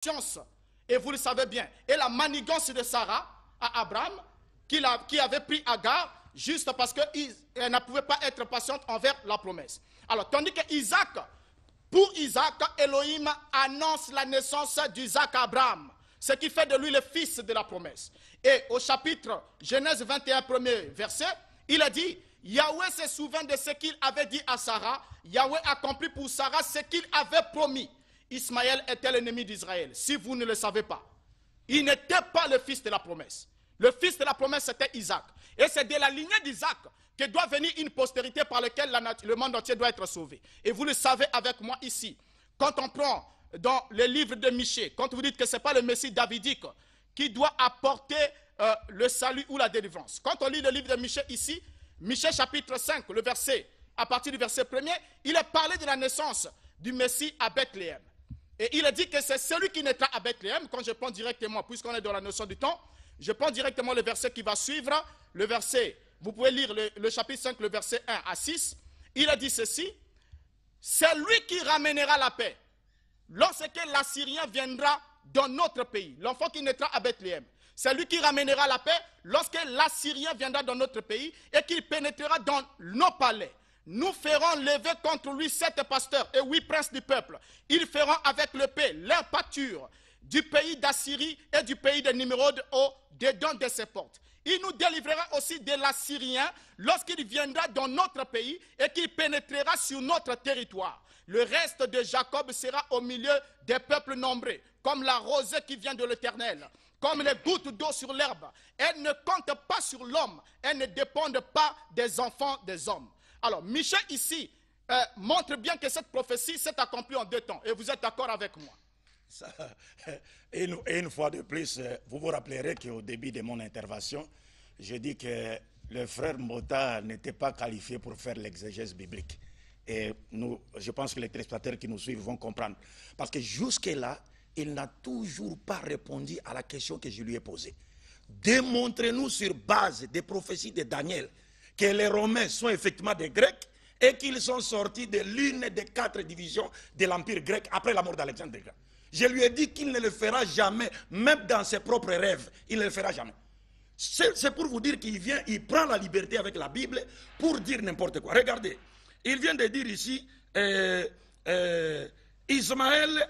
science, et vous le savez bien, et la manigance de Sarah à Abraham, qui avait pris Agar, juste parce qu'elle ne pouvait pas être patiente envers la promesse. Alors, tandis que pour Isaac, Elohim annonce la naissance d'Isaac à Abraham, ce qui fait de lui le fils de la promesse. Et au chapitre Genèse 21, premier verset, il a dit, Yahweh se souvint de ce qu'il avait dit à Sarah, Yahweh accomplit pour Sarah ce qu'il avait promis. Ismaël était l'ennemi d'Israël, si vous ne le savez pas. Il n'était pas le fils de la promesse. Le fils de la promesse, c'était Isaac. Et c'est de la lignée d'Isaac que doit venir une postérité par laquelle le monde entier doit être sauvé. Et vous le savez avec moi ici. Quand on prend dans le livre de Michée, quand vous dites que ce n'est pas le Messie davidique qui doit apporter le salut ou la délivrance. Quand on lit le livre de Michée ici, Michée chapitre 5, le verset, à partir du verset 1er, il est parlé de la naissance du Messie à Bethléem. Et il a dit que c'est celui qui naîtra à Bethléem. Quand je prends directement, puisqu'on est dans la notion du temps, je prends directement le verset qui va suivre. Le verset, vous pouvez lire le chapitre 5, le verset 1 à 6. Il a dit ceci, c'est lui qui ramènera la paix lorsque l'Assyrien viendra dans notre pays. L'enfant qui naîtra à Bethléem. C'est lui qui ramènera la paix lorsque l'Assyrien viendra dans notre pays et qu'il pénétrera dans nos palais. Nous ferons lever contre lui 7 pasteurs et 8 princes du peuple. Ils feront avec le paix leur pâture du pays d'Assyrie et du pays de Nimrod au-dedans de ses portes. Il nous délivrera aussi de l'Assyrien lorsqu'il viendra dans notre pays et qu'il pénétrera sur notre territoire. Le reste de Jacob sera au milieu des peuples nombreux, comme la rosée qui vient de l'Éternel, comme les gouttes d'eau sur l'herbe. Elles ne comptent pas sur l'homme, elles ne dépendent pas des enfants des hommes. Alors, Michée ici montre bien que cette prophétie s'est accomplie en 2 temps. Et vous êtes d'accord avec moi? Ça, et une fois de plus, vous vous rappellerez qu'au début de mon intervention, je dis que le frère Mota n'était pas qualifié pour faire l'exégèse biblique. Et je pense que les téléspectateurs qui nous suivent vont comprendre. Parce que jusque-là, il n'a toujours pas répondu à la question que je lui ai posée. Démontrez-nous sur base des prophéties de Daniel que les Romains sont effectivement des Grecs et qu'ils sont sortis de l'une des 4 divisions de l'Empire grec après la mort d'Alexandre le Grand. Je lui ai dit qu'il ne le fera jamais, même dans ses propres rêves, il ne le fera jamais. C'est pour vous dire qu'il vient, il prend la liberté avec la Bible pour dire n'importe quoi. Regardez, il vient de dire ici, Ismaël,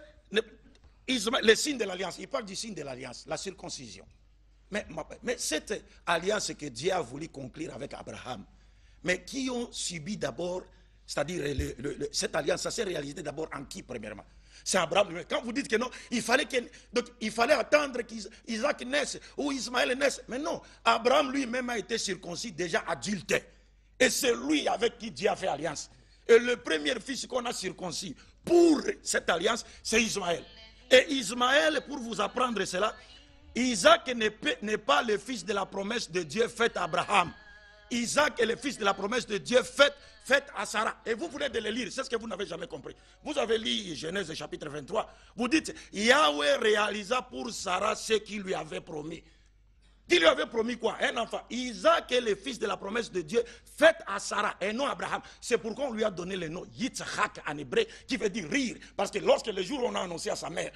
le signe de l'alliance, il parle du signe de l'alliance, la circoncision. Mais cette alliance que Dieu a voulu conclure avec Abraham, mais qui ont subi d'abord, c'est-à-dire cette alliance, ça s'est réalisé d'abord en qui premièrement? C'est Abraham lui-même. Quand vous dites que non, il fallait attendre qu'Isaac naisse ou Ismaël naisse. Mais non, Abraham lui-même a été circoncis déjà adulte. Et c'est lui avec qui Dieu a fait alliance. Et le premier fils qu'on a circoncis pour cette alliance, c'est Ismaël. Et Ismaël, pour vous apprendre cela, Isaac n'est pas le fils de la promesse de Dieu faite à Abraham. Isaac est le fils de la promesse de Dieu faite à Sarah. Et vous venez de le lire, c'est ce que vous n'avez jamais compris. Vous avez lu Genèse chapitre 23. Vous dites, Yahweh réalisa pour Sarah ce qu'il lui avait promis. Qui lui avait promis quoi? Un enfant. Isaac est le fils de la promesse de Dieu faite à Sarah et non à Abraham. C'est pourquoi on lui a donné le nom Yitzhak en hébreu, qui veut dire rire. Parce que lorsque le jour où on a annoncé à sa mère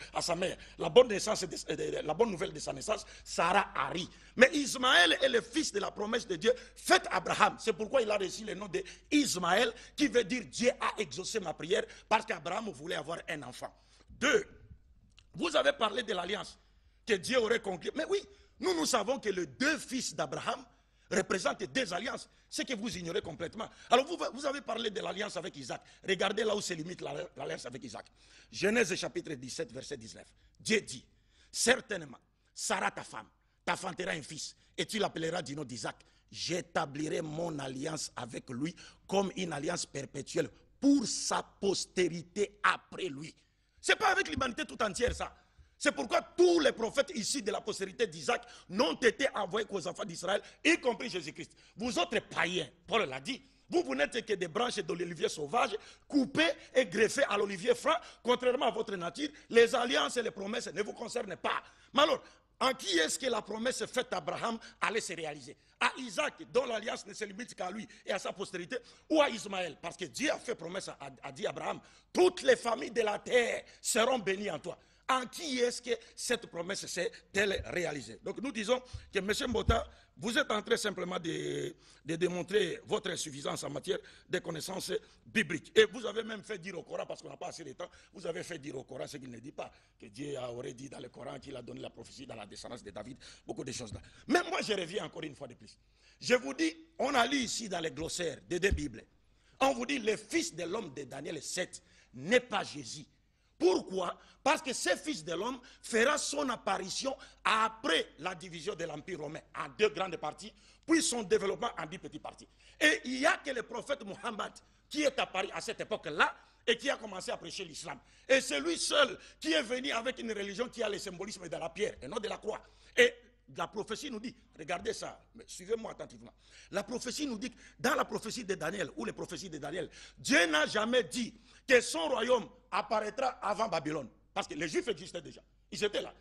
la bonne nouvelle de sa naissance, Sarah a ri. Mais Ismaël est le fils de la promesse de Dieu faite à Abraham. C'est pourquoi il a reçu le nom de Ismaël, qui veut dire Dieu a exaucé ma prière, parce qu'Abraham voulait avoir un enfant. 2. Vous avez parlé de l'alliance que Dieu aurait conclue. Mais oui, nous savons que les 2 fils d'Abraham représentent 2 alliances, ce que vous ignorez complètement. Alors vous avez parlé de l'alliance avec Isaac. Regardez là où se limite l'alliance avec Isaac. Genèse chapitre 17, verset 19. Dieu dit, certainement, Sarah ta femme t'enfantera un fils, et tu l'appelleras du nom d'Isaac. J'établirai mon alliance avec lui comme une alliance perpétuelle pour sa postérité après lui. Ce n'est pas avec l'humanité tout entière ça. C'est pourquoi tous les prophètes issus de la postérité d'Isaac n'ont été envoyés qu'aux enfants d'Israël, y compris Jésus-Christ. Vous autres païens, Paul l'a dit, vous n'êtes que des branches de l'olivier sauvage, coupées et greffées à l'olivier franc. Contrairement à votre nature, les alliances et les promesses ne vous concernent pas. Mais alors, en qui est-ce que la promesse faite à Abraham allait se réaliser? À Isaac, dont l'alliance ne se limite qu'à lui et à sa postérité, ou à Ismaël? Parce que Dieu a fait promesse, a dit à Abraham, toutes les familles de la terre seront bénies en toi. En qui est-ce que cette promesse s'est-elle réalisée? Donc nous disons que M. Mbota, vous êtes en train simplement de démontrer votre insuffisance en matière de connaissances bibliques. Et vous avez même fait dire au Coran, parce qu'on n'a pas assez de temps, vous avez fait dire au Coran ce qu'il ne dit pas, que Dieu aurait dit dans le Coran qu'il a donné la prophétie dans la descendance de David, beaucoup de choses là. Mais moi je reviens encore une fois de plus. Je vous dis, on a lu ici dans les glossaires des deux Bibles, on vous dit le fils de l'homme de Daniel 7 n'est pas Jésus. Pourquoi? Parce que ce fils de l'homme fera son apparition après la division de l'Empire romain en 2 grandes parties, puis son développement en 10 petites parties. Et il n'y a que le prophète Mohammed qui est apparu à cette époque-là et qui a commencé à prêcher l'islam. Et c'est lui seul qui est venu avec une religion qui a le symbolisme de la pierre et non de la croix. Et la prophétie nous dit, regardez ça, suivez-moi attentivement. La prophétie nous dit, dans la prophétie de Daniel, ou les prophéties de Daniel, Dieu n'a jamais dit que son royaume apparaîtra avant Babylone. Parce que les Juifs existaient déjà. Ils étaient là.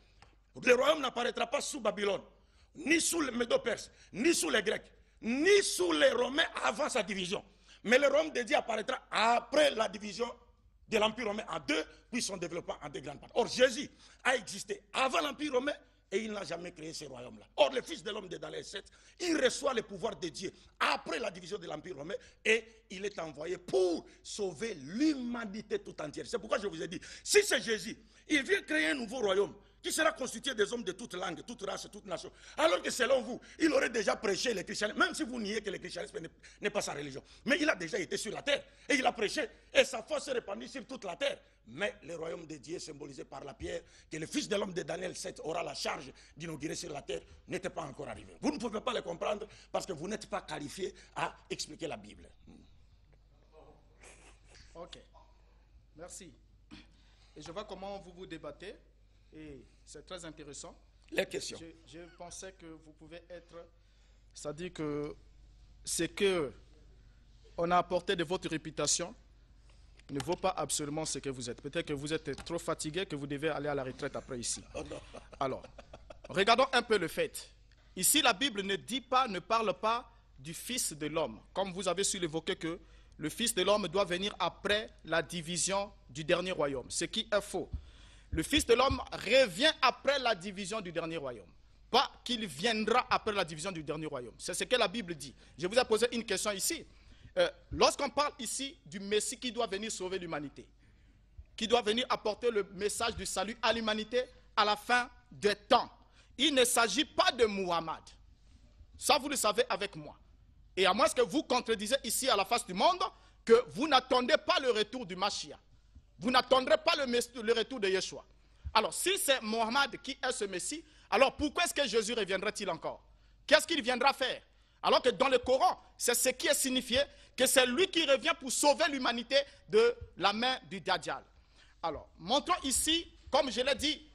Le royaume n'apparaîtra pas sous Babylone, ni sous les Médo-Perses, ni sous les Grecs, ni sous les Romains avant sa division. Mais le royaume de Dieu apparaîtra après la division de l'Empire romain en 2, puis son développement en 2 grandes parties. Or, Jésus a existé avant l'Empire romain, et il n'a jamais créé ce royaume-là. Or, le Fils de l'homme de Daniel 7, il reçoit le pouvoir de Dieu après la division de l'Empire romain et il est envoyé pour sauver l'humanité tout entière. C'est pourquoi je vous ai dit, si c'est Jésus, il vient créer un nouveau royaume qui sera constitué des hommes de toute langue, toute race, toute nation. Alors que selon vous, il aurait déjà prêché le christianisme, même si vous niez que le christianisme n'est pas sa religion. Mais il a déjà été sur la terre et il a prêché et sa force s'est répandue sur toute la terre. Mais le royaume de Dieu, symbolisé par la pierre, que le Fils de l'homme de Daniel 7 aura la charge d'inaugurer sur la terre, n'était pas encore arrivé. Vous ne pouvez pas le comprendre parce que vous n'êtes pas qualifié à expliquer la Bible. Ok, merci. Et je vois comment vous débattez. Et c'est très intéressant. Les questions. Je pensais que vous pouvez être... C'est-à-dire que ce que on a apporté de votre réputation ne vaut pas absolument ce que vous êtes. Peut-être que vous êtes trop fatigué, que vous devez aller à la retraite après ici. Alors, regardons un peu le fait. Ici, la Bible ne parle pas du Fils de l'homme. Comme vous avez su l'évoquer que le Fils de l'homme doit venir après la division du dernier royaume. Ce qui est faux. Le Fils de l'homme revient après la division du dernier royaume. Pas qu'il viendra après la division du dernier royaume. C'est ce que la Bible dit. Je vous ai posé une question ici. Lorsqu'on parle ici du Messie qui doit venir sauver l'humanité, qui doit venir apporter le message du salut à l'humanité à la fin des temps, il ne s'agit pas de Muhammad. Ça, vous le savez avec moi. Et à moins que vous contredisez ici à la face du monde que vous n'attendez pas le retour du Mashiach. Vous n'attendrez pas le retour de Yeshua. Alors, si c'est Mohammed qui est ce Messie, alors pourquoi est-ce que Jésus reviendrait-il encore? Qu'est-ce qu'il viendra faire? Alors que dans le Coran, c'est ce qui est signifié que c'est lui qui revient pour sauver l'humanité de la main du Dajjal. Alors, montrons ici, comme je l'ai dit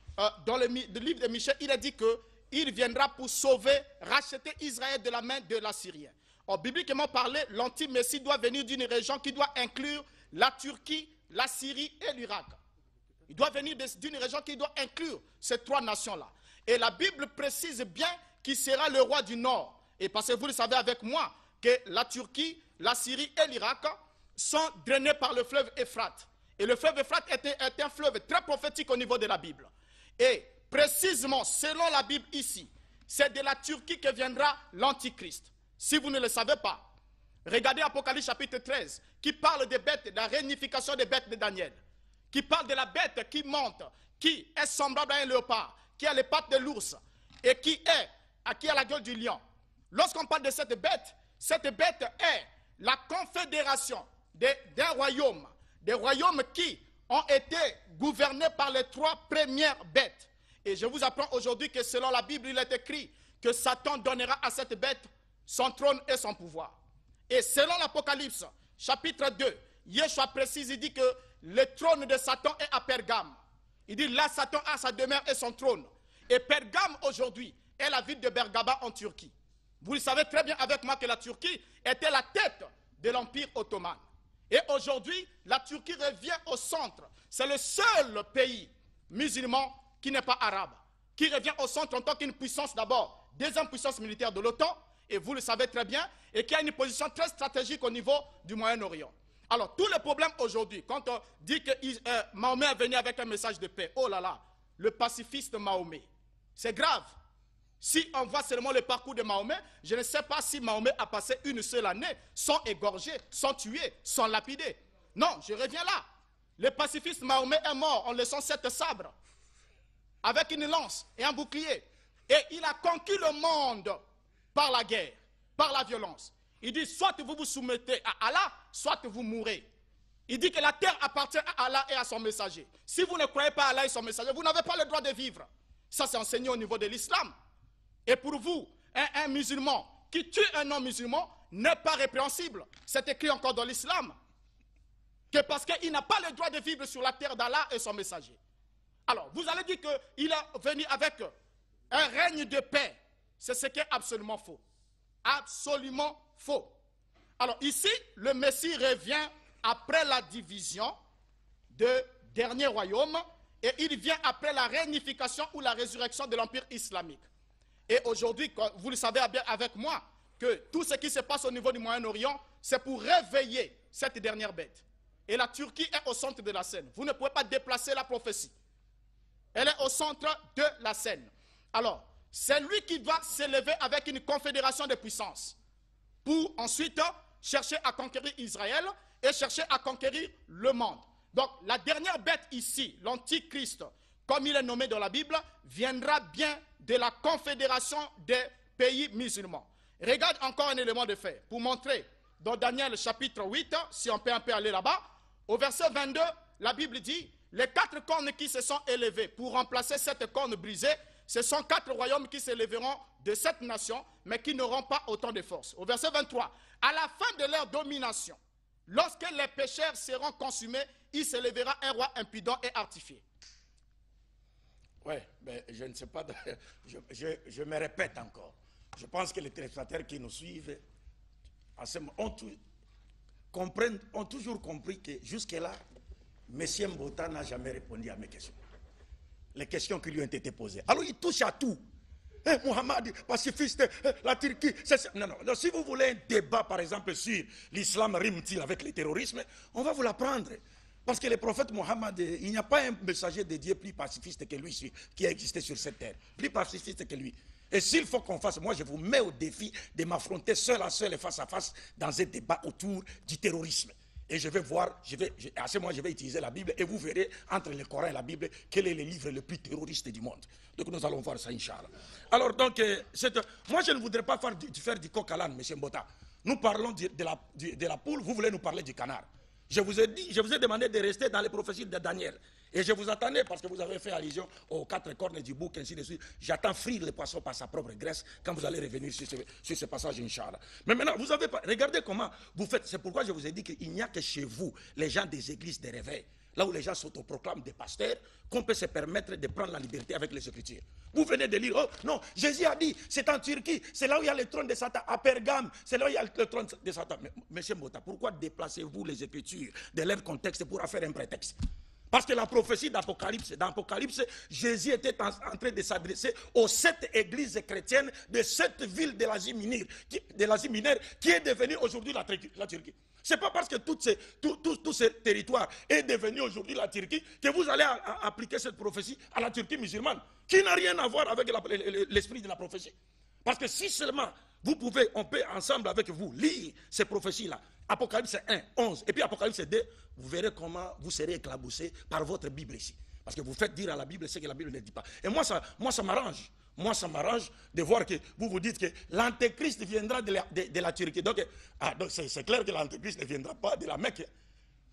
dans le livre de Michée, il a dit qu'il viendra pour sauver, racheter Israël de la main de l'Assyrien. Or, bibliquement parlé, l'anti-Messie doit venir d'une région qui doit inclure la Turquie, la Syrie et l'Irak. Il doit venir d'une région qui doit inclure ces 3 nations-là. Et la Bible précise bien qu'il sera le roi du Nord. Et parce que vous le savez avec moi, que la Turquie, la Syrie et l'Irak sont drainés par le fleuve Euphrate. Et le fleuve Euphrate est un fleuve très prophétique au niveau de la Bible. Et précisément, selon la Bible ici, c'est de la Turquie que viendra l'Antichrist. Si vous ne le savez pas, regardez Apocalypse chapitre 13, qui parle des bêtes, de la réunification des bêtes de Daniel, qui parle de la bête qui monte, qui est semblable à un léopard, qui a les pattes de l'ours, et qui a la gueule du lion. Lorsqu'on parle de cette bête est la confédération d'un royaume, des royaumes qui ont été gouvernés par les 3 premières bêtes. Et je vous apprends aujourd'hui que selon la Bible, il est écrit que Satan donnera à cette bête son trône et son pouvoir. Et selon l'Apocalypse, chapitre 2, Yeshua précise, il dit que le trône de Satan est à Pergame. Il dit là, Satan a sa demeure et son trône. Et Pergame, aujourd'hui, est la ville de Bergaba en Turquie. Vous le savez très bien avec moi que la Turquie était la tête de l'Empire ottoman. Et aujourd'hui, la Turquie revient au centre. C'est le seul pays musulman qui n'est pas arabe, qui revient au centre en tant qu'une puissance d'abord, deuxième puissance militaire de l'OTAN, et vous le savez très bien, et qui a une position très stratégique au niveau du Moyen-Orient. Alors, tous les problèmes aujourd'hui, quand on dit que Mahomet est venu avec un message de paix, oh là là, le pacifiste Mahomet. C'est grave. Si on voit seulement le parcours de Mahomet, je ne sais pas si Mahomet a passé une seule année sans égorger, sans tuer, sans lapider. Non, je reviens là. Le pacifiste Mahomet est mort en laissant 7 sabres, avec une lance et un bouclier. Et il a conquis le monde par la guerre, par la violence. Il dit, soit vous vous soumettez à Allah, soit vous mourrez. Il dit que la terre appartient à Allah et à son messager. Si vous ne croyez pas à Allah et son messager, vous n'avez pas le droit de vivre. Ça, c'est enseigné au niveau de l'islam. Et pour vous, un musulman qui tue un non-musulman n'est pas répréhensible. C'est écrit encore dans l'islam. Que parce qu'il n'a pas le droit de vivre sur la terre d'Allah et son messager. Alors, vous allez dire qu'il est venu avec un règne de paix. C'est ce qui est absolument faux. Absolument faux. Alors ici, le Messie revient après la division de dernier royaume et il vient après la réunification ou la résurrection de l'Empire islamique. Et aujourd'hui, vous le savez bien avec moi, que tout ce qui se passe au niveau du Moyen-Orient, c'est pour réveiller cette dernière bête. Et la Turquie est au centre de la scène. Vous ne pouvez pas déplacer la prophétie. Elle est au centre de la scène. Alors, c'est lui qui va s'élever avec une confédération de puissances pour ensuite chercher à conquérir Israël et chercher à conquérir le monde. Donc, la dernière bête ici, l'Antichrist, comme il est nommé dans la Bible, viendra bien de la confédération des pays musulmans. Regarde encore un élément de fait pour montrer dans Daniel chapitre 8, si on peut un peu aller là-bas, au verset 22, la Bible dit, les 4 cornes qui se sont élevées pour remplacer cette corne brisée, ce sont 4 royaumes qui s'élèveront de cette nation, mais qui n'auront pas autant de force. Au verset 23, à la fin de leur domination, lorsque les pécheurs seront consumés, il s'élèvera un roi impudent et artifié. Oui, mais je ne sais pas, je me répète encore. Je pense que les téléspectateurs qui nous suivent ont toujours compris que jusque-là, M. Mbota n'a jamais répondu à mes questions. Les questions qui lui ont été posées. Alors il touche à tout. Mohamed, pacifiste, la Turquie. Non, si vous voulez un débat, par exemple, sur l'islam rime-t-il avec le terrorisme, on va vous l'apprendre. Parce que le prophète Mohammed, il n'y a pas un messager de Dieu plus pacifiste que lui qui a existé sur cette terre. Plus pacifiste que lui. Et s'il faut qu'on fasse, moi je vous mets au défi de m'affronter seul à seul et face à face dans un débat autour du terrorisme. Et je vais voir, à ce moment je vais utiliser la Bible et vous verrez entre le Coran et la Bible quel est le livre le plus terroriste du monde. Donc nous allons voir ça, Inch'Allah. Alors donc, moi je ne voudrais pas faire du coq à l'âne, M. Mbota. Nous parlons de la poule, vous voulez nous parler du canard. Je vous ai demandé de rester dans les prophéties de Daniel. Et je vous attendais parce que vous avez fait allusion aux 4 cornes du bouc, ainsi de suite. J'attends frire le poisson par sa propre graisse quand vous allez revenir sur ce passage, Inch'Allah. Mais maintenant, vous avez pas. Regardez comment vous faites. C'est pourquoi je vous ai dit qu'il n'y a que chez vous, les gens des églises de réveil, là où les gens s'autoproclament des pasteurs, qu'on peut se permettre de prendre la liberté avec les Écritures. Vous venez de lire, oh non, Jésus a dit, c'est en Turquie, c'est là où il y a le trône de Satan, à Pergame, c'est là où il y a le trône de Satan. Mais, Monsieur Mbota, pourquoi déplacez-vous les Écritures de leur contexte pour en faire un prétexte? Parce que la prophétie d'Apocalypse, dans Apocalypse, Jésus était en train de s'adresser aux 7 églises chrétiennes de cette ville de l'Asie mineure, qui est devenue aujourd'hui la Turquie. Ce n'est pas parce que tout ce territoire est devenu aujourd'hui la Turquie que vous allez appliquer cette prophétie à la Turquie musulmane, qui n'a rien à voir avec l'esprit de la prophétie. Parce que si seulement on peut ensemble avec vous lire ces prophéties-là, Apocalypse 1, 11, et puis Apocalypse 2, vous verrez comment vous serez éclaboussé par votre Bible ici. Parce que vous faites dire à la Bible ce que la Bible ne dit pas. Et moi, ça m'arrange. Moi, ça m'arrange de voir que vous dites que l'Antéchrist viendra de la Turquie. Donc c'est clair que l'Antéchrist ne viendra pas de la Mecque.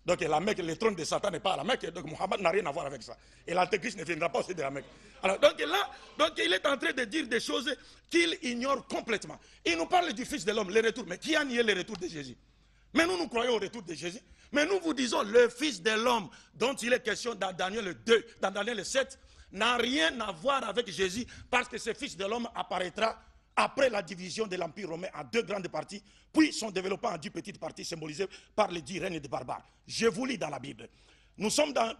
Donc la Mecque, le trône de Satan n'est pas à la Mecque. Donc Mohammed n'a rien à voir avec ça. Et l'Antéchrist ne viendra pas aussi de la Mecque. Alors donc là, il est en train de dire des choses qu'il ignore complètement. Il nous parle du Fils de l'homme, le retour. Mais qui a nié le retour de Jésus? Mais nous croyons au retour de Jésus. Mais nous vous disons, le Fils de l'homme dont il est question dans Daniel 2, dans Daniel 7, n'a rien à voir avec Jésus parce que ce Fils de l'homme apparaîtra après la division de l'Empire romain en 2 grandes parties, puis son développement en 10 petites parties symbolisées par les 10 règnes des barbares. Je vous lis dans la Bible. Nous sommes dans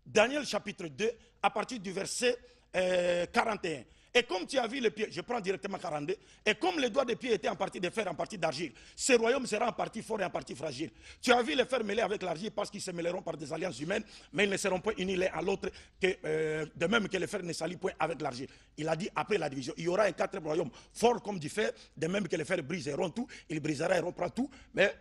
Daniel chapitre 2, à partir du verset 41. Et comme tu as vu les pieds, je prends directement 42, et comme les doigts des pieds étaient en partie de fer, en partie d'argile, ce royaume sera en partie fort et en partie fragile. Tu as vu les fers mêlés avec l'argile parce qu'ils se mêleront par des alliances humaines, mais ils ne seront pas unis l'un à l'autre, de même que les fers ne s'allient point avec l'argile. Il a dit après la division, il y aura un quatrième royaume fort comme du fer, de même que les fers briseront tout, il brisera et rompra tout, mais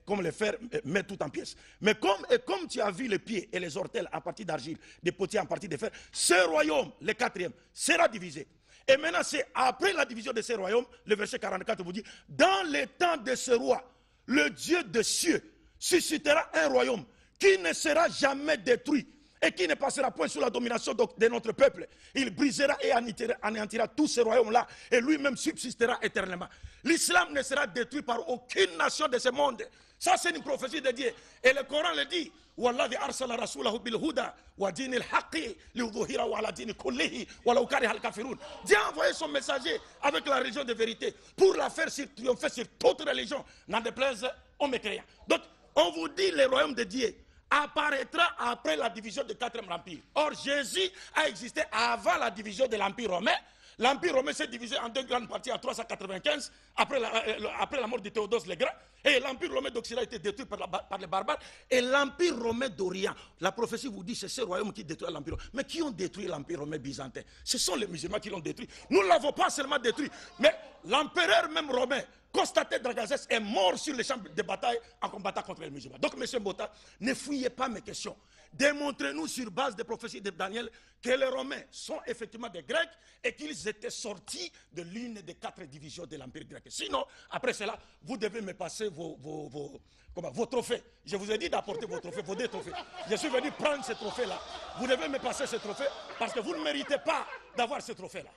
comme les fers met tout en pièces. Mais comme tu as vu les pieds et les ortelles en partie d'argile, des potiers en partie de fer, ce royaume, le quatrième, sera divisé. Et maintenant, c'est après la division de ces royaumes, le verset 44 vous dit, dans les temps de ce roi, le Dieu des cieux suscitera un royaume qui ne sera jamais détruit et qui ne passera point sous la domination de notre peuple. Il brisera et anéantira tous ces royaumes-là et lui-même subsistera éternellement. L'islam ne sera détruit par aucune nation de ce monde. Ça, c'est une prophétie de Dieu. Et le Coran le dit. والذي أرسل رسوله بالهدى ودين الحق ليظهره على دين كله ولو كره الكافرون. Dieu a envoyé son messager avec la religion de vérité pour la faire triompher sur toute religion, n'en déplaise aux mécréants. Donc, on vous dit le royaume de Dieu apparaîtra après la division du 4e empire. Or, Jésus a existé avant la division de l'empire romain. L'empire romain s'est divisé en deux grandes parties en 395, après la mort de Théodose le Grand. Et l'empire romain d'Occident a été détruit par les barbares. Et l'empire romain d'Orient, la prophétie vous dit, c'est ce royaume qui détruit l'empire romain. Mais qui ont détruit l'empire romain byzantin? Ce sont les musulmans qui l'ont détruit. Nous ne l'avons pas seulement détruit, mais l'empereur même romain, Constantin Dragazès, est mort sur les champs de bataille en combattant contre les musulmans. Donc, M. Mbota, ne fouillez pas mes questions. Démontrez-nous sur base des prophéties de Daniel que les Romains sont effectivement des Grecs et qu'ils étaient sortis de l'une des 4 divisions de l'Empire grec. Sinon, après cela, vous devez me passer vos trophées. Je vous ai dit d'apporter vos trophées, vos 2 trophées. Je suis venu prendre ces trophées-là. Vous devez me passer ces trophées parce que vous ne méritez pas d'avoir ces trophées-là.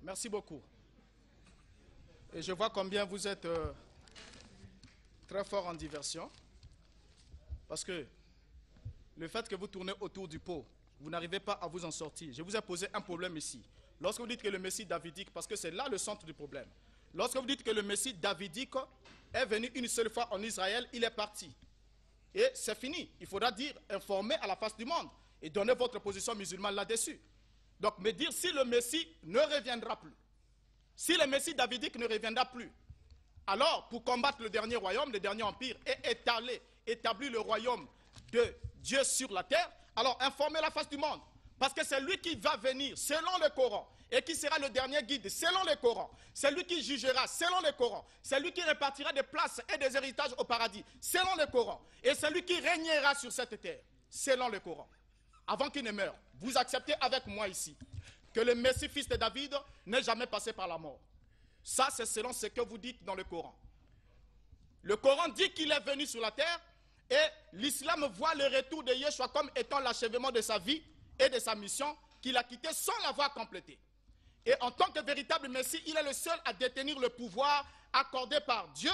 Merci beaucoup. Et je vois combien vous êtes très fort en diversion. Parce que le fait que vous tournez autour du pot, vous n'arrivez pas à vous en sortir. Je vous ai posé un problème ici. Lorsque vous dites que le Messie davidique, parce que c'est là le centre du problème. Lorsque vous dites que le Messie davidique est venu une seule fois en Israël, il est parti. Et c'est fini. Il faudra dire, informer à la face du monde et donner votre position musulmane là-dessus. Donc, me dire si le Messie ne reviendra plus, si le Messie davidique ne reviendra plus, alors pour combattre le dernier royaume, le dernier empire, et établir le royaume de Dieu sur la terre, alors informez la face du monde. Parce que c'est lui qui va venir selon le Coran et qui sera le dernier guide selon le Coran. C'est lui qui jugera selon le Coran. C'est lui qui répartira des places et des héritages au paradis selon le Coran. Et c'est lui qui régnera sur cette terre selon le Coran. Avant qu'il ne meure, vous acceptez avec moi ici que le Messie, fils de David, n'est jamais passé par la mort. Ça, c'est selon ce que vous dites dans le Coran. Le Coran dit qu'il est venu sur la terre et l'islam voit le retour de Yeshua comme étant l'achèvement de sa vie et de sa mission qu'il a quitté sans l'avoir complété. Et en tant que véritable Messie, il est le seul à détenir le pouvoir accordé par Dieu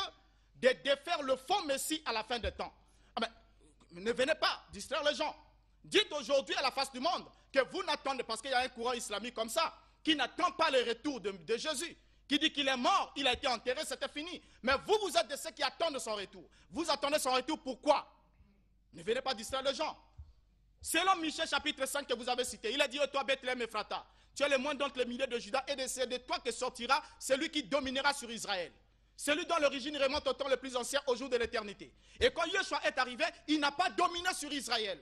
de défaire le faux Messie à la fin des temps. Ah ben, ne venez pas distraire les gens. Dites aujourd'hui à la face du monde que vous n'attendez, parce qu'il y a un courant islamique comme ça, qui n'attend pas le retour de Jésus, qui dit qu'il est mort, il a été enterré, c'était fini. Mais vous, vous êtes de ceux qui attendent son retour. Vous attendez son retour, pourquoi? Ne venez pas distraire les gens. Selon Michée chapitre 5 que vous avez cité, il a dit, toi Bethléem Ephrata, tu es le moins d'entre les milliers de Judas, et c'est de toi que sortira celui qui dominera sur Israël. Celui dont l'origine remonte au temps le plus ancien, au jour de l'éternité. Et quand Yeshua est arrivé, il n'a pas dominé sur Israël.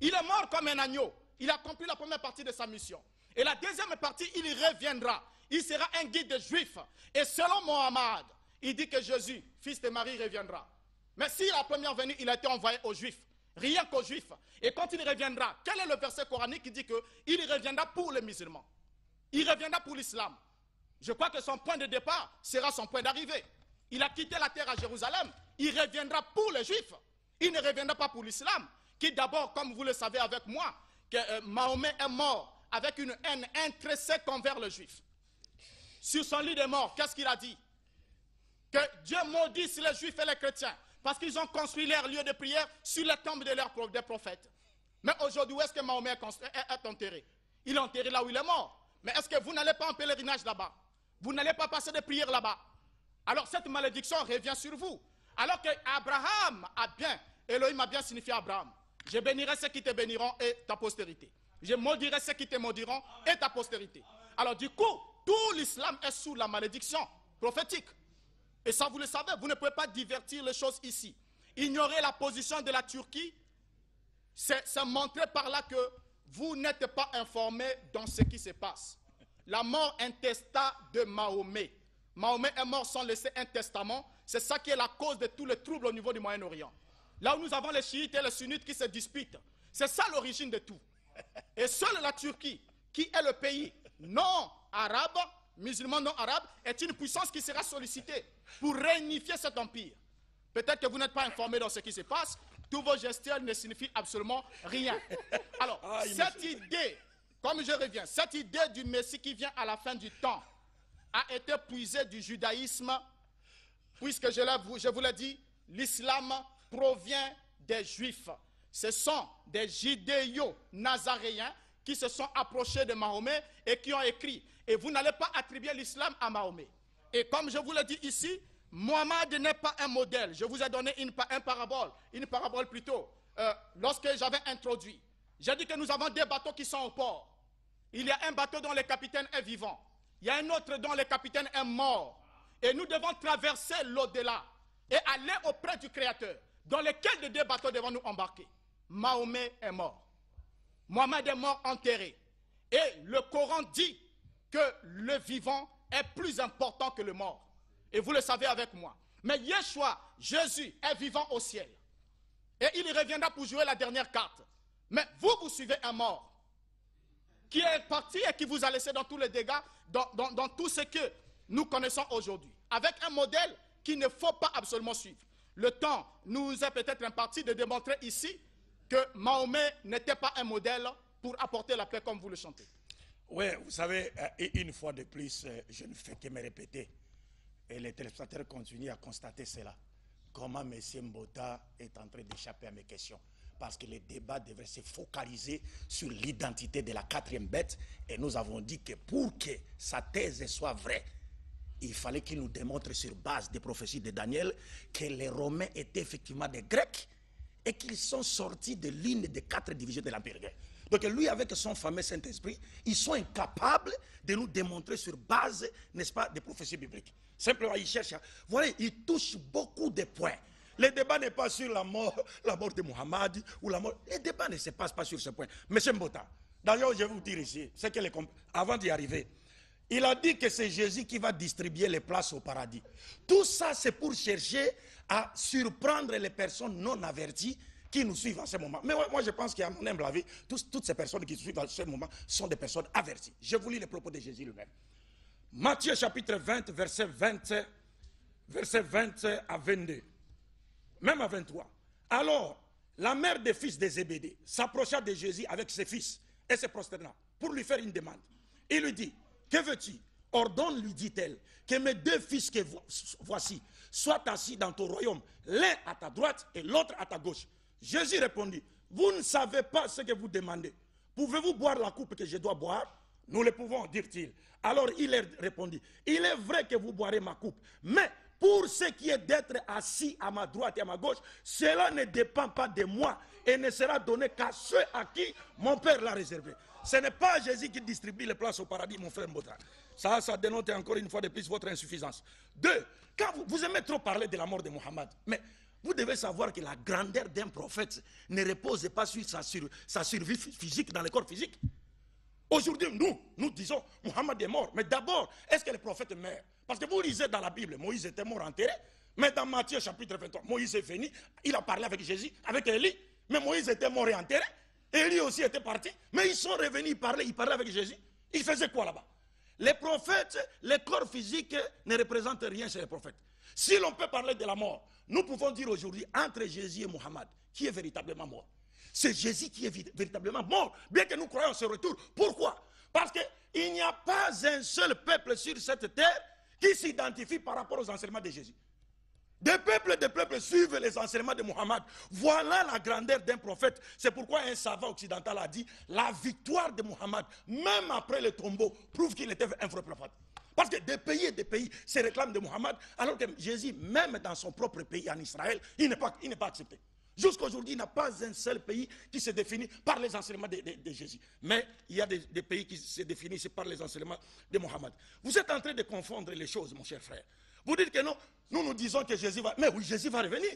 Il est mort comme un agneau. Il a accompli la première partie de sa mission. Et la deuxième partie, il reviendra. Il sera un guide des Juifs. Et selon Mohammed, il dit que Jésus, fils de Marie, reviendra. Mais si la première venue, il a été envoyé aux Juifs. Rien qu'aux Juifs. Et quand il reviendra, quel est le verset coranique qui dit qu'il reviendra pour les musulmans? Il reviendra pour l'islam. Je crois que son point de départ sera son point d'arrivée. Il a quitté la terre à Jérusalem. Il reviendra pour les Juifs. Il ne reviendra pas pour l'islam. Qui d'abord, comme vous le savez avec moi, que Mahomet est mort avec une haine intrinsèque envers les Juifs. Sur son lit de mort, qu'est-ce qu'il a dit? Que Dieu maudisse les Juifs et les chrétiens parce qu'ils ont construit leur lieu de prière sur les tombes des prophètes. Mais aujourd'hui, où est-ce que Mahomet est enterré? Il est enterré là où il est mort. Mais est-ce que vous n'allez pas en pèlerinage là-bas? Vous n'allez pas passer des prières là-bas? Alors cette malédiction revient sur vous. Alors que Abraham a bien, Elohim a bien signifié Abraham. Je bénirai ceux qui te béniront et ta postérité. Je maudirai ceux qui te maudiront et ta postérité. Alors du coup, tout l'islam est sous la malédiction prophétique. Et ça, vous le savez, vous ne pouvez pas divertir les choses ici. Ignorer la position de la Turquie, c'est montrer par là que vous n'êtes pas informé dans ce qui se passe. La mort intesta de Mahomet. Mahomet est mort sans laisser un testament. C'est ça qui est la cause de tous les troubles au niveau du Moyen-Orient. Là où nous avons les chiites et les sunnites qui se disputent. C'est ça l'origine de tout. Et seule la Turquie, qui est le pays non arabe, musulman non arabe, est une puissance qui sera sollicitée pour réunifier cet empire. Peut-être que vous n'êtes pas informé dans ce qui se passe. Tous vos gestions ne signifient absolument rien. Alors, cette idée, comme je reviens, cette idée du Messie qui vient à la fin du temps a été puisée du judaïsme, puisque je vous l'ai dit, l'islam provient des Juifs. Ce sont des judéo-nazaréens qui se sont approchés de Mahomet et qui ont écrit. Et vous n'allez pas attribuer l'islam à Mahomet. Et comme je vous l'ai dit ici, Mohammed n'est pas un modèle. Je vous ai donné une parabole plutôt. Lorsque j'avais introduit, j'ai dit que nous avons des bateaux qui sont au port. Il y a un bateau dont le capitaine est vivant. Il y a un autre dont le capitaine est mort. Et nous devons traverser l'au-delà et aller auprès du Créateur. Dans lequel de deux bateaux devons-nous embarquer? Mahomet est mort. Mohammed est mort enterré. Et le Coran dit que le vivant est plus important que le mort. Et vous le savez avec moi. Mais Yeshua, Jésus, est vivant au ciel. Et il reviendra pour jouer la dernière carte. Mais vous suivez un mort qui est parti et qui vous a laissé dans tous les dégâts, dans tout ce que nous connaissons aujourd'hui. Avec un modèle qu'il ne faut pas absolument suivre. Le temps nous est peut-être imparti de démontrer ici que Mahomet n'était pas un modèle pour apporter la paix comme vous le chantez. Oui, vous savez, une fois de plus, je ne fais que me répéter. Et les téléspectateurs continuent à constater cela. Comment M. Mbota est en train d'échapper à mes questions. Parce que les débats devraient se focaliser sur l'identité de la quatrième bête. Et nous avons dit que pour que sa thèse soit vraie, il fallait qu'il nous démontre sur base des prophéties de Daniel que les Romains étaient effectivement des Grecs et qu'ils sont sortis de l'une des 4 divisions de l'Empire grec. Donc lui, avec son fameux Saint-Esprit, ils sont incapables de nous démontrer sur base, n'est-ce pas, des prophéties bibliques. Simplement, ils cherchent à... Vous voyez, ils touchent beaucoup de points. Le débat n'est pas sur la mort de Muhammad ou la mort... Le débat ne se passe pas sur ce point. Monsieur Mbota, d'ailleurs, je vais vous dire ici, c'est que avant d'y arriver, il a dit que c'est Jésus qui va distribuer les places au paradis. Tout ça, c'est pour chercher à surprendre les personnes non averties qui nous suivent en ce moment. Mais moi, je pense qu'à mon humble avis, toutes ces personnes qui suivent en ce moment sont des personnes averties. Je vous lis les propos de Jésus lui-même. Matthieu chapitre 20, verset 20 à 22. Même à 23. Alors, la mère des fils de Zébédée s'approcha de Jésus avec ses fils et se prosterna pour lui faire une demande. Il lui dit, que veux-tu? Ordonne, lui dit-elle, que mes 2 fils que voici soient assis dans ton royaume, l'un à ta droite et l'autre à ta gauche. Jésus répondit, vous ne savez pas ce que vous demandez. Pouvez-vous boire la coupe que je dois boire? Nous le pouvons, dirent-ils. Alors il leur répondit, il est vrai que vous boirez ma coupe, mais pour ce qui est d'être assis à ma droite et à ma gauche, cela ne dépend pas de moi et ne sera donné qu'à ceux à qui mon Père l'a réservé. Ce n'est pas Jésus qui distribue les places au paradis, mon frère Mbota. Ça dénote encore une fois de plus votre insuffisance. 2, quand vous aimez trop parler de la mort de Mohammed, mais vous devez savoir que la grandeur d'un prophète ne repose pas sur sa survie physique dans le corps physique. Aujourd'hui, nous disons, Mohammed est mort. Mais d'abord, est-ce que le prophète meurt? Parce que vous lisez dans la Bible, Moïse était mort enterré. Mais dans Matthieu chapitre 23, Moïse est venu, il a parlé avec Jésus, avec Élie. Mais Moïse était mort et enterré. Élie aussi était parti. Mais ils sont revenus, ils parlaient avec Jésus. Ils faisaient quoi là-bas? Les prophètes, le corps physique ne représente rien chez les prophètes. Si l'on peut parler de la mort, nous pouvons dire aujourd'hui, entre Jésus et Mohammed, qui est véritablement mort? C'est Jésus qui est véritablement mort, bien que nous croyons ce retour. Pourquoi? Parce qu'il n'y a pas un seul peuple sur cette terre qui s'identifie par rapport aux enseignements de Jésus. Des peuples suivent les enseignements de Mohammed. Voilà la grandeur d'un prophète. C'est pourquoi un savant occidental a dit, la victoire de Mohammed, même après le tombeau, prouve qu'il était un vrai prophète. Parce que des pays se réclament de Mohammed, alors que Jésus, même dans son propre pays, en Israël, il n'est pas accepté. Jusqu'à aujourd'hui, il n'y a pas un seul pays qui se définit par les enseignements de Jésus. Mais il y a des pays qui se définissent par les enseignements de Mohammed. Vous êtes en train de confondre les choses, mon cher frère. Vous dites que non, nous disons que Jésus va... Mais oui, Jésus va revenir.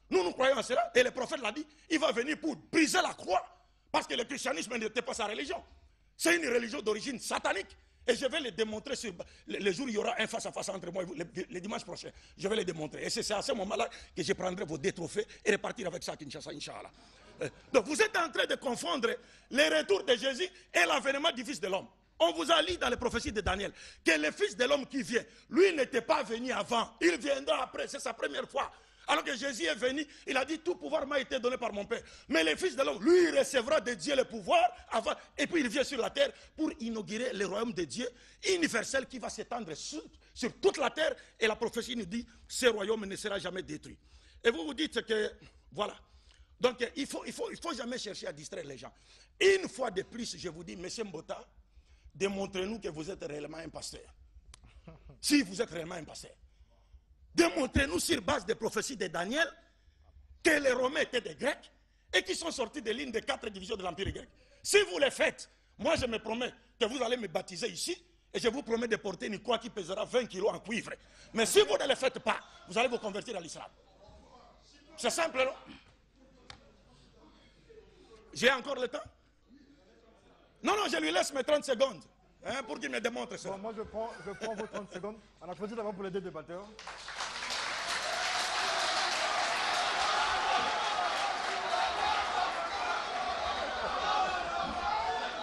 Nous croyons en cela. Et le prophète l'a dit, il va venir pour briser la croix. Parce que le christianisme n'était pas sa religion. C'est une religion d'origine satanique. Et je vais le démontrer sur le jour où il y aura un face-à-face entre moi et vous, le dimanche prochain. Je vais le démontrer. Et c'est à ce moment-là que je prendrai vos deux trophées et repartir avec ça à Kinshasa, Inch'Allah. Donc vous êtes en train de confondre le retour de Jésus et l'avènement du Fils de l'homme. On vous a lu dans les prophéties de Daniel que le Fils de l'homme qui vient, lui n'était pas venu avant. Il viendra après, c'est sa première fois. Alors que Jésus est venu, il a dit tout pouvoir m'a été donné par mon Père. Mais le Fils de l'homme, lui, il recevra de Dieu le pouvoir avant. Et puis il vient sur la terre pour inaugurer le royaume de Dieu universel qui va s'étendre sur toute la terre. Et la prophétie nous dit ce royaume ne sera jamais détruit. Et vous vous dites que, voilà. Donc il faut jamais chercher à distraire les gens. Une fois de plus, je vous dis, M. Mbota, démontrez-nous que vous êtes réellement un pasteur. Si vous êtes réellement un pasteur. Démontrez-nous sur base des prophéties de Daniel que les Romains étaient des Grecs et qu'ils sont sortis de l'une des 4 divisions de l'Empire grec. Si vous le faites, moi je me promets que vous allez me baptiser ici et je vous promets de porter une croix qui pèsera 20 kilos en cuivre. Mais si vous ne le faites pas, vous allez vous convertir à l'islam. C'est simple, non? J'ai encore le temps? Non, je lui laisse mes 30 secondes pour qu'il me démontre ça. Bon, moi je prends vos 30 secondes. On applaudit d'abord pour les deux débatteurs.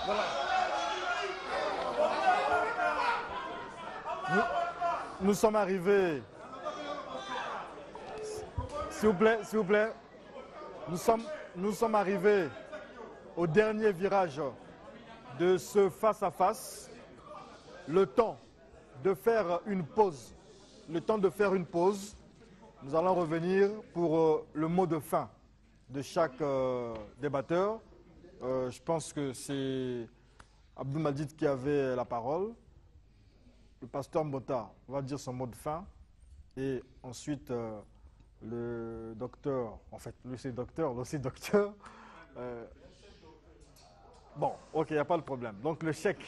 Voilà. Nous sommes arrivés. S'il vous plaît. Nous sommes arrivés au dernier virage de ce face-à-face. Le temps de faire une pause. Nous allons revenir pour le mot de fin de chaque débatteur. Je pense que c'est Abdou Madid qui avait la parole. Le pasteur Mbota va dire son mot de fin. Et ensuite, le docteur, en fait, lui c'est docteur, l'autre c'est docteur. Bon, ok, il n'y a pas de problème. Donc le chèque,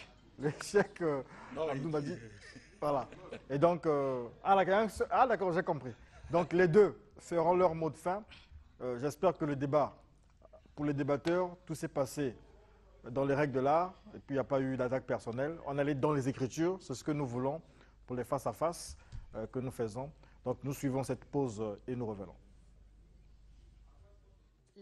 Abdou Madid, voilà. Et donc, d'accord, j'ai compris. Donc les deux feront leur mot de fin. J'espère que le débat, pour les débatteurs, tout s'est passé dans les règles de l'art, et puis il n'y a pas eu d'attaque personnelle. On allait dans les Écritures, c'est ce que nous voulons pour les face-à-face que nous faisons. Donc nous suivons cette pause et nous revenons.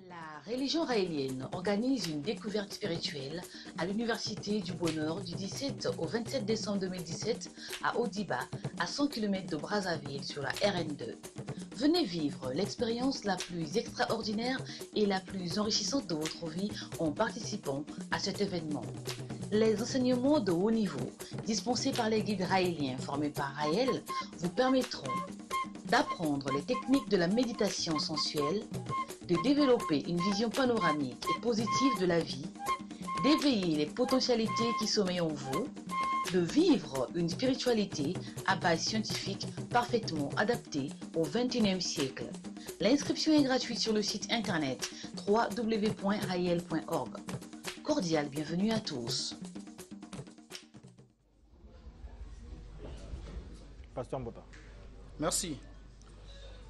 La religion raélienne organise une découverte spirituelle à l'Université du Bonheur du 17 au 27 décembre 2017 à Odiba, à 100 km de Brazzaville sur la RN2. Venez vivre l'expérience la plus extraordinaire et la plus enrichissante de votre vie en participant à cet événement. Les enseignements de haut niveau dispensés par les guides raéliens formés par Raël vous permettront d'apprendre les techniques de la méditation sensuelle, de développer une vision panoramique et positive de la vie, d'éveiller les potentialités qui sommeillent en vous, de vivre une spiritualité à base scientifique parfaitement adaptée au XXIe siècle. L'inscription est gratuite sur le site internet www.rael.org. Cordial bienvenue à tous. Pasteur Mbota. Merci.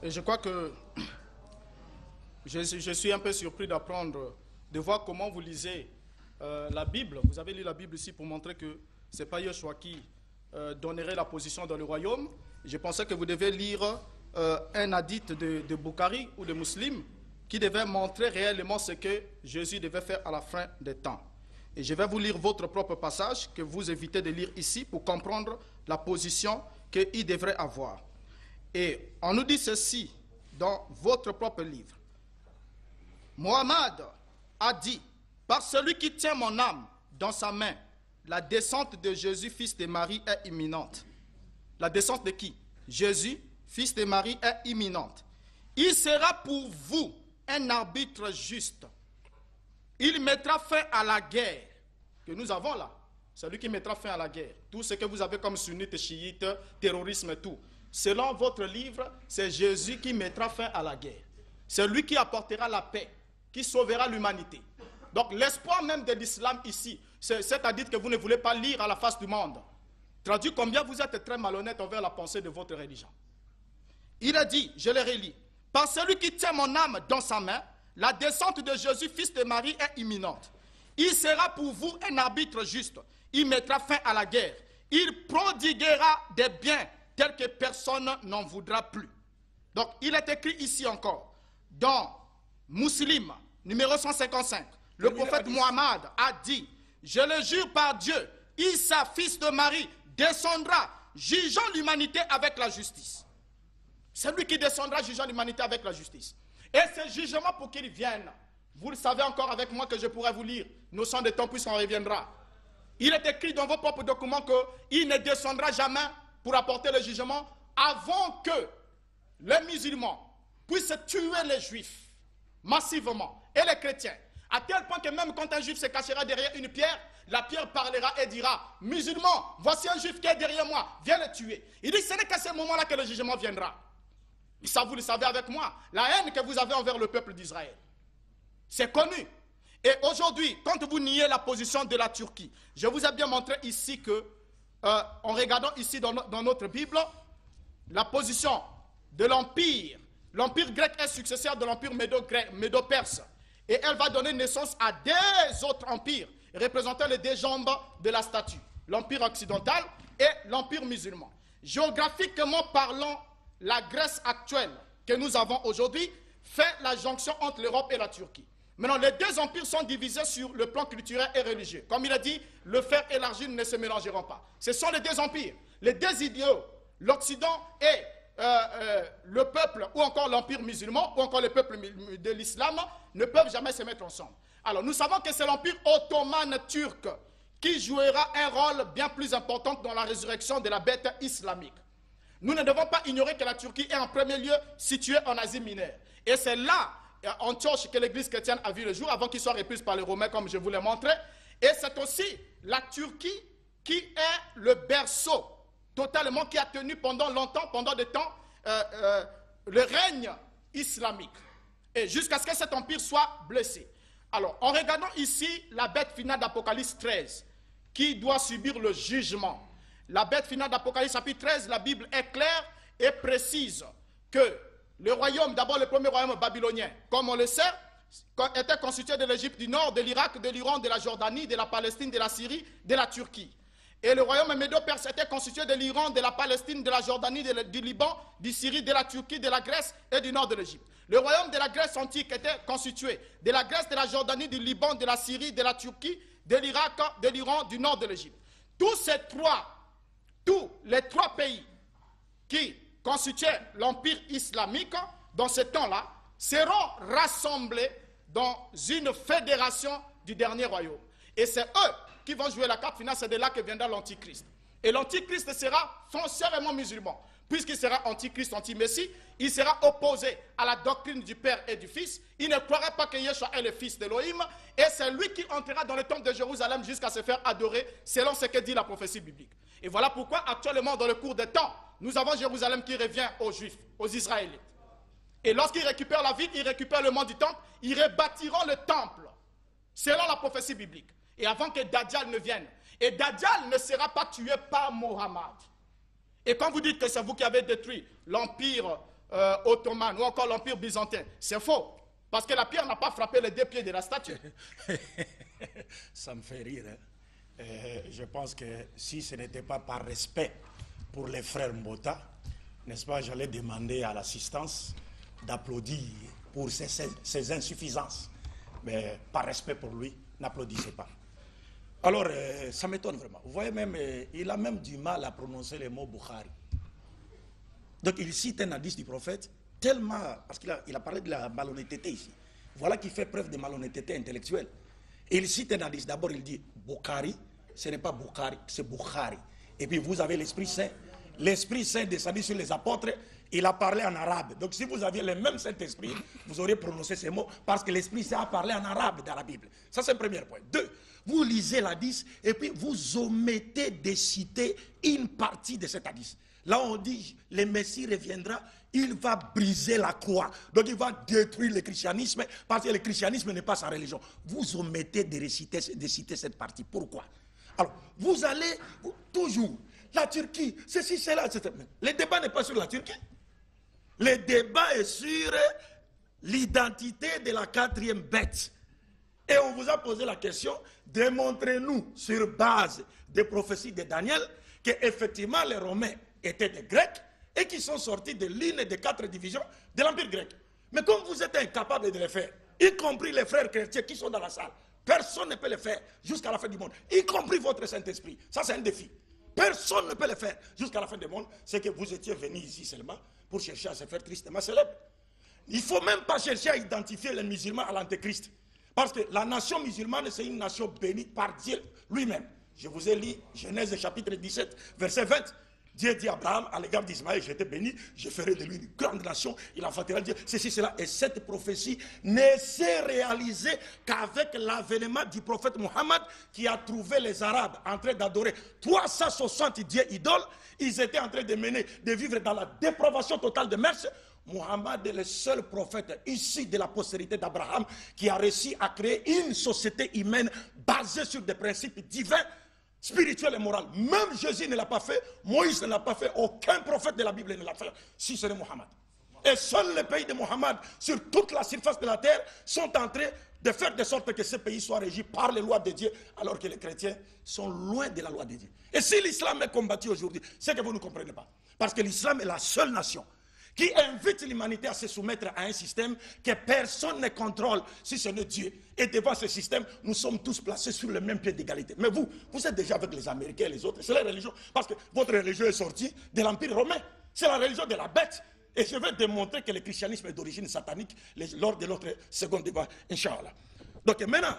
Et je crois que je suis un peu surpris d'apprendre, de voir comment vous lisez la Bible. Vous avez lu la Bible ici pour montrer que ce n'est pas Yeshua qui donnerait la position dans le royaume. Je pensais que vous devez lire un hadith de Bukhari ou de Muslim qui devait montrer réellement ce que Jésus devait faire à la fin des temps. Et je vais vous lire votre propre passage que vous évitez de lire ici pour comprendre la position qu'il devrait avoir. Et on nous dit ceci dans votre propre livre. Mohammed a dit, par celui qui tient mon âme dans sa main, la descente de Jésus, fils de Marie, est imminente. La descente de qui? Jésus, fils de Marie, est imminente. Il sera pour vous un arbitre juste. Il mettra fin à la guerre que nous avons là. C'est lui qui mettra fin à la guerre. Tout ce que vous avez comme sunnites, chiites, terrorisme et tout. Selon votre livre, c'est Jésus qui mettra fin à la guerre. c'est lui qui apportera la paix, qui sauvera l'humanité. Donc l'espoir même de l'islam ici, c'est-à-dire que vous ne voulez pas lire à la face du monde, traduit combien vous êtes très malhonnête envers la pensée de votre religion. Il a dit, je le relis, par celui qui tient mon âme dans sa main, la descente de Jésus, fils de Marie, est imminente. Il sera pour vous un arbitre juste. Il mettra fin à la guerre. Il prodiguera des biens tels que personne n'en voudra plus. Donc, il est écrit ici encore, dans Muslim, numéro 155, le prophète Mohammed a dit, je le jure par Dieu, Isa, fils de Marie, descendra, jugeant l'humanité avec la justice. C'est lui qui descendra, jugeant l'humanité avec la justice. Et ce jugement pour qu'il vienne, vous le savez encore avec moi que je pourrais vous lire, notion de temps puisqu'on reviendra. Il est écrit dans vos propres documents qu'il ne descendra jamais pour apporter le jugement avant que les musulmans puissent tuer les juifs massivement et les chrétiens. À tel point que même quand un juif se cachera derrière une pierre, la pierre parlera et dira, musulmans, voici un juif qui est derrière moi, viens le tuer. Il dit, ce n'est qu'à ce moment-là que le jugement viendra. Et ça, vous le savez avec moi, la haine que vous avez envers le peuple d'Israël. C'est connu. Et aujourd'hui, quand vous niez la position de la Turquie, je vous ai bien montré ici que, en regardant ici dans notre Bible, la position de l'Empire grec est successeur de l'Empire médo-perse. Et elle va donner naissance à des autres empires, représentant les deux jambes de la statue. L'Empire occidental et l'Empire musulman. Géographiquement parlant, la Grèce actuelle que nous avons aujourd'hui fait la jonction entre l'Europe et la Turquie. Maintenant, les deux empires sont divisés sur le plan culturel et religieux. Comme il a dit, le fer et l'argile ne se mélangeront pas. Ce sont les deux empires, les deux idéaux, l'Occident et le peuple, ou encore l'empire musulman, ou encore le peuple de l'islam, ne peuvent jamais se mettre ensemble. Alors, nous savons que c'est l'empire ottoman turc qui jouera un rôle bien plus important dans la résurrection de la bête islamique. Nous ne devons pas ignorer que la Turquie est en premier lieu située en Asie mineure. Et c'est là, Antioche, que l'église chrétienne a vu le jour, avant qu'il soit reprise par les Romains, comme je vous l'ai montré. Et c'est aussi la Turquie qui est le berceau totalement, qui a tenu pendant longtemps, pendant des temps, le règne islamique. Et jusqu'à ce que cet empire soit blessé. Alors, en regardant ici la bête finale d'Apocalypse 13, qui doit subir le jugement. La bête finale d'Apocalypse chapitre 13, la Bible est claire et précise que le royaume, d'abord le premier royaume babylonien, comme on le sait, était constitué de l'Égypte du Nord, de l'Irak, de l'Iran, de la Jordanie, de la Palestine, de la Syrie, de la Turquie. Et le royaume médo-perse était constitué de l'Iran, de la Palestine, de la Jordanie, du Liban, du Syrie, de la Turquie, de la Grèce et du nord de l'Égypte. Le royaume de la Grèce antique était constitué de la Grèce, de la Jordanie, du Liban, de la Syrie, de la Turquie, de l'Irak, de l'Iran, du nord de l'Égypte. Tous les trois pays qui constituaient l'empire islamique dans ce temps-là seront rassemblés dans une fédération du dernier royaume. Et c'est eux qui vont jouer la carte finale, c'est de là que viendra l'Antichrist. Et l'Antichrist sera foncièrement musulman. Puisqu'il sera antichrist, anti-messie, il sera opposé à la doctrine du Père et du Fils. Il ne croirait pas que Yeshua est le Fils d'Élohim. Et c'est lui qui entrera dans le temple de Jérusalem jusqu'à se faire adorer, selon ce que dit la prophétie biblique. Et voilà pourquoi actuellement, dans le cours des temps, nous avons Jérusalem qui revient aux Juifs, aux Israélites. Et lorsqu'ils récupèrent la ville, ils récupèrent le mont du temple, ils rebâtiront le temple, selon la prophétie biblique. Et avant que Dajjal ne vienne. Et Dajjal ne sera pas tué par Mohammed. Et quand vous dites que c'est vous qui avez détruit l'empire ottoman ou encore l'empire byzantin, c'est faux. Parce que la pierre n'a pas frappé les deux pieds de la statue. Ça me fait rire. Hein. Je pense que si ce n'était pas par respect pour les frères Mbota, n'est-ce pas, j'allais demander à l'assistance d'applaudir pour ses insuffisances. Mais par respect pour lui, n'applaudissez pas. Alors, ça m'étonne vraiment. Vous voyez même, il a même du mal à prononcer le mot Bukhari. Donc, il cite un hadith du prophète, tellement, parce qu'il a parlé de la malhonnêteté ici. Voilà qui fait preuve de malhonnêteté intellectuelle. Et il cite un hadith. D'abord, il dit Bukhari, ce n'est pas Bukhari, c'est Bukhari. Et puis, vous avez l'Esprit Saint. L'Esprit Saint descendu sur les apôtres, il a parlé en arabe. Donc, si vous aviez le même Saint-Esprit, vous auriez prononcé ces mots, parce que l'Esprit Saint a parlé en arabe dans la Bible. Ça, c'est le premier point. 2. Vous lisez l'hadith et puis vous omettez de citer une partie de cet hadith. Là, on dit, le Messie reviendra, il va briser la croix. Donc il va détruire le christianisme parce que le christianisme n'est pas sa religion. Vous omettez de citer cette partie. Pourquoi? Alors, vous allez toujours, la Turquie, ceci, cela, etc. Le débat n'est pas sur la Turquie. Le débat est sur l'identité de la quatrième bête. Et on vous a posé la question, démontrez-nous sur base des prophéties de Daniel qu'effectivement les Romains étaient des Grecs et qui sont sortis de l'une des 4 divisions de l'Empire grec. Mais comme vous êtes incapables de le faire, y compris les frères chrétiens qui sont dans la salle, personne ne peut le faire jusqu'à la fin du monde, y compris votre Saint-Esprit. Ça, c'est un défi. Personne ne peut le faire jusqu'à la fin du monde. C'est que vous étiez venus ici seulement pour chercher à se faire tristement célèbre. Il ne faut même pas chercher à identifier les musulmans à l'antéchrist. Parce que la nation musulmane, c'est une nation bénie par Dieu lui-même. Je vous ai lu Genèse chapitre 17, verset 20. Dieu dit à Abraham, à l'égard d'Ismaël, je t'ai béni, je ferai de lui une grande nation, il enfantera Dieu, ceci, cela. Et cette prophétie ne s'est réalisée qu'avec l'avènement du prophète Mohammed qui a trouvé les Arabes en train d'adorer 360 dieux idoles. Ils étaient en train de vivre dans la dépravation totale de mœurs. Mohammed est le seul prophète issu de la postérité d'Abraham qui a réussi à créer une société humaine basée sur des principes divins, spirituel et moral. Même Jésus ne l'a pas fait, Moïse ne l'a pas fait, aucun prophète de la Bible ne l'a fait, si ce n'est Mohammed. Et seuls les pays de Mohammed, sur toute la surface de la terre, sont en train de faire de sorte que ces pays soient régis par les lois de Dieu, alors que les chrétiens sont loin de la loi de Dieu. Et si l'islam est combattu aujourd'hui, c'est que vous ne comprenez pas. Parce que l'islam est la seule nation qui invite l'humanité à se soumettre à un système que personne ne contrôle, si ce n'est Dieu. Et devant ce système, nous sommes tous placés sur le même pied d'égalité. Mais vous êtes déjà avec les Américains et les autres. C'est la religion, parce que votre religion est sortie de l'Empire romain. C'est la religion de la bête. Et je vais démontrer que le christianisme est d'origine satanique lors de notre second débat, Inch'Allah. Donc maintenant,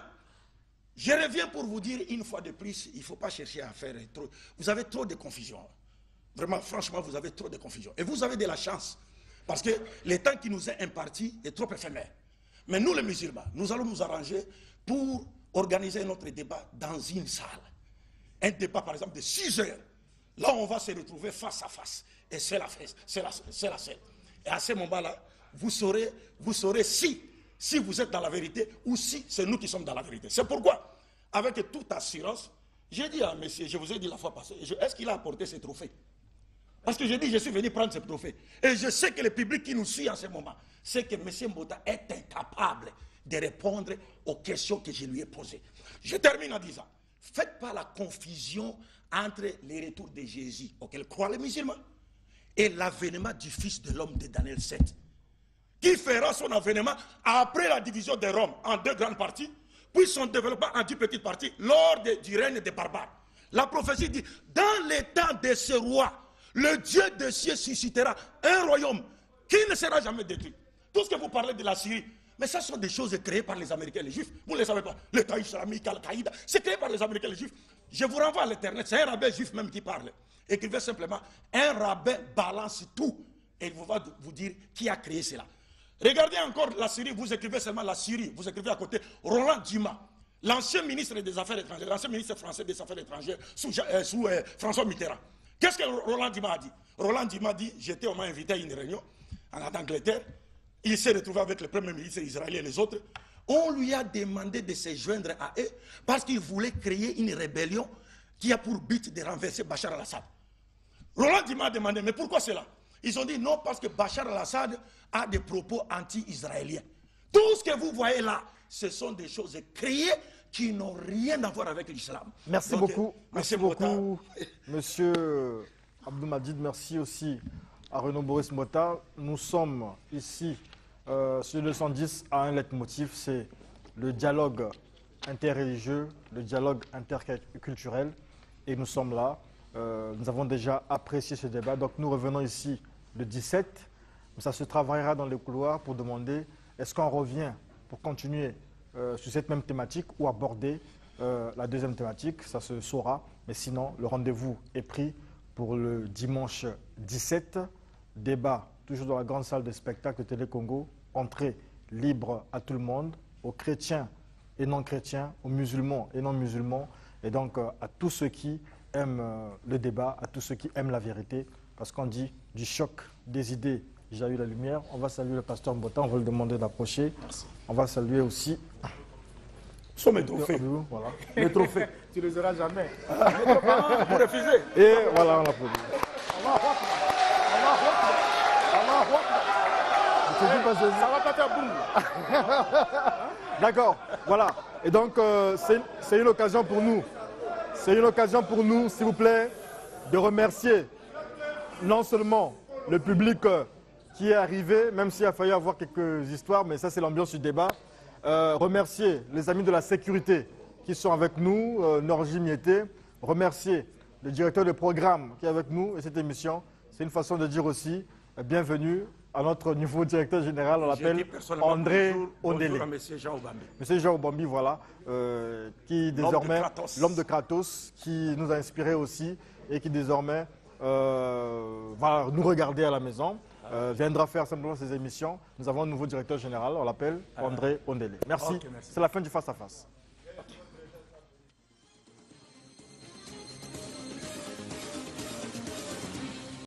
je reviens pour vous dire une fois de plus, il ne faut pas chercher à faire trop. Vous avez trop de confusion. Vraiment, franchement, vous avez trop de confusion. Et vous avez de la chance. Parce que le temps qui nous est imparti est trop éphémère. Mais nous, les musulmans, nous allons nous arranger pour organiser notre débat dans une salle. Un débat, par exemple, de 6 heures. Là, on va se retrouver face à face. Et c'est la scène. Et à ce moment-là, vous saurez si vous êtes dans la vérité ou si c'est nous qui sommes dans la vérité. C'est pourquoi, avec toute assurance, j'ai dit à monsieur, je vous ai dit la fois passée, est-ce qu'il a apporté ses trophées? Parce que je dis, je suis venu prendre ce trophée. Et je sais que le public qui nous suit en ce moment, c'est que M. Mbota est incapable de répondre aux questions que je lui ai posées. Je termine en disant, faites pas la confusion entre les retours de Jésus auquel croient les musulmans et l'avènement du Fils de l'homme de Daniel 7, qui fera son avènement après la division de Rome en 2 grandes parties, puis son développement en 10 petites parties lors du règne des barbares. La prophétie dit, dans les temps de ce roi, le Dieu des cieux suscitera un royaume qui ne sera jamais détruit. Tout ce que vous parlez de la Syrie, mais ça sont des choses créées par les Américains et les Juifs. Vous ne les savez pas. L'État islamique, Al-Qaïda, c'est créé par les Américains et les Juifs. Je vous renvoie à l'Internet, c'est un rabbin juif même qui parle. Écrivez simplement, un rabbin balance tout. Et il va vous dire qui a créé cela. Regardez encore la Syrie, vous écrivez seulement la Syrie. Vous écrivez à côté Roland Dumas, l'ancien ministre des Affaires étrangères, l'ancien ministre français des Affaires étrangères sous François Mitterrand. Qu'est-ce que Roland Dumas a dit? Roland Dumas dit, j'étais au moins invité à une réunion en Angleterre, il s'est retrouvé avec le premier ministre israélien et les autres, on lui a demandé de se joindre à eux parce qu'il voulait créer une rébellion qui a pour but de renverser Bachar al-Assad. Roland Dumas a demandé, mais pourquoi cela? Ils ont dit non, parce que Bachar al-Assad a des propos anti-israéliens. Tout ce que vous voyez là, ce sont des choses créées qui n'ont rien à voir avec l'islam. Merci beaucoup. Merci beaucoup, monsieur Abdou Madjid. Merci aussi à Renaud Boris Mbota. Nous sommes ici sur le 210 à un leitmotiv, c'est le dialogue interreligieux, le dialogue interculturel. Et nous sommes là. Nous avons déjà apprécié ce débat. Donc nous revenons ici le 17. Ça se travaillera dans les couloirs pour demander est-ce qu'on revient pour continuer sur cette même thématique ou aborder la deuxième thématique, ça se saura. Mais sinon, le rendez-vous est pris pour le dimanche 17. Débat, toujours dans la grande salle de spectacle de Télé Congo. Entrée libre à tout le monde, aux chrétiens et non chrétiens, aux musulmans et non musulmans. Et donc à tous ceux qui aiment le débat, à tous ceux qui aiment la vérité. Parce qu'on dit du choc des idées déjà eu la lumière. On va saluer le pasteur Mbota, on va lui demander d'approcher. On va saluer aussi... Ce sont mes trophées. Voilà. Les trophées. Tu les auras jamais. Vous refusez. Et voilà, on applaudit. Ça va pas faire boum. D'accord, voilà. Et donc, c'est une occasion pour nous. C'est une occasion pour nous, s'il vous plaît, de remercier non seulement le public qui est arrivé, même s'il a fallu avoir quelques histoires, mais ça, c'est l'ambiance du débat. Remercier les amis de la sécurité qui sont avec nous, Norji Miete. Remercier le directeur de programme qui est avec nous et cette émission. C'est une façon de dire aussi bienvenue à notre nouveau directeur général, on l'appelle André Ondele. Bonjour à Monsieur Jean Obambi. Monsieur Jean Obambi, voilà, qui désormais, l'homme de Kratos, qui nous a inspiré aussi et qui désormais va nous regarder à la maison, viendra faire simplement ses émissions. Nous avons un nouveau directeur général, on l'appelle André Ondele. Merci, okay, merci. C'est la fin du face-à-face.